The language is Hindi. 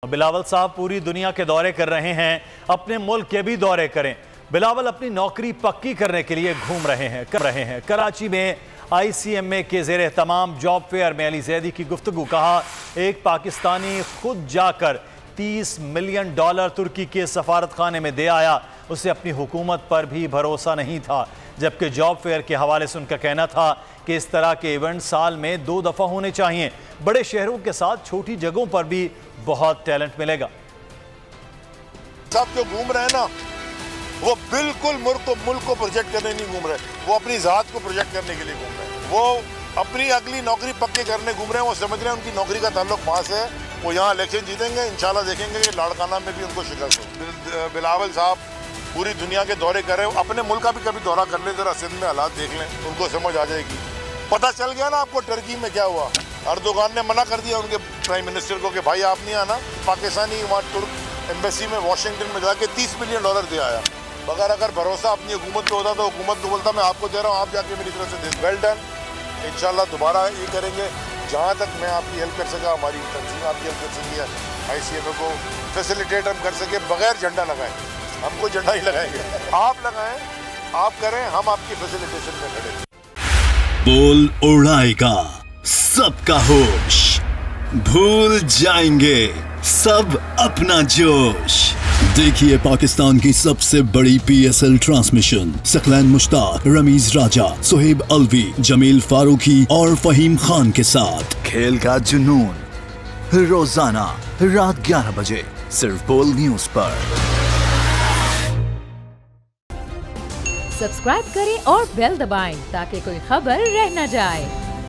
बिलावल साहब पूरी दुनिया के दौरे कर रहे हैं, अपने मुल्क के भी दौरे करें। बिलावल अपनी नौकरी पक्की करने के लिए घूम रहे हैं। कराची में ICMA के ज़ेर एहतमाम जॉब फेयर में अली ज़ैदी की गुफ्तगू। कहा, एक पाकिस्तानी खुद जाकर $30 मिलियन तुर्की के सफारत खाने में दे आया। उसे अपनी हुकूमत पर भी भरोसा नहीं था। जबकि जॉब फेयर के हवाले से उनका कहना था कि इस तरह के इवेंट साल में 2 दफ़ा होने चाहिए। बड़े शहरों के साथ छोटी जगहों पर भी बहुत टैलेंट मिलेगा। साहब जो घूम रहे हैं ना, वो बिल्कुल मुल्क को प्रोजेक्ट करने नहीं घूम रहे, वो अपनी ज़ात को प्रोजेक्ट करने के लिए घूम रहे हैं। वो अपनी अगली नौकरी पक्के करने घूम रहे हैं। वो समझ रहे हैं उनकी नौकरी का ताल्लुक वहाँ से है। वो यहाँ इलेक्शन जीतेंगे, इंशाल्लाह देखेंगे कि लाड़काना में भी उनको शिकस्त हो। बिलावल साहब पूरी दुनिया के दौरे कर रहे हैं। अपने मुल्क का भी कभी दौरा कर ले, जरा सिंध में हालात देख लें, उनको समझ आ जाएगी। पता चल गया ना आपको टर्की में क्या हुआ। अर्दोगान ने मना कर दिया उनके प्राइम मिनिस्टर को कि भाई आप नहीं आना। पाकिस्तानी वहाँ तुर्क एम्बेसी में वाशिंगटन में जाके $30 मिलियन दे आया। मगर अगर भरोसा अपनी हुकूमत पे होता तो हुकूमत को बोलता मैं आपको दे रहा हूँ, आप जाके मेरी तरफ से दे। Well done. इंशाल्लाह दोबारा ये करेंगे। जहाँ तक मैं आपकी हेल्प कर सका, हमारी तंजीम आपकी हेल्प कर सकी है, ICMA को फैसिलिटेट हम कर सके बगैर झंडा लगाए। हमको झंडा ही लगाएंगे, आप लगाएं, आप करें, हम आपकी फैसिलिटेशन में खड़े। बोल उड़ाएगा सबका होश, भूल जाएंगे सब अपना जोश। देखिए पाकिस्तान की सबसे बड़ी PSL ट्रांसमिशन सकलैन मुश्ताक, रमीज राजा, सुहेब अलवी, जमील फारूकी और फहीम खान के साथ खेल का जुनून रोजाना रात 11 बजे सिर्फ बोल न्यूज पर। सब्सक्राइब करें और बेल दबाएं ताकि कोई खबर रह न जाए।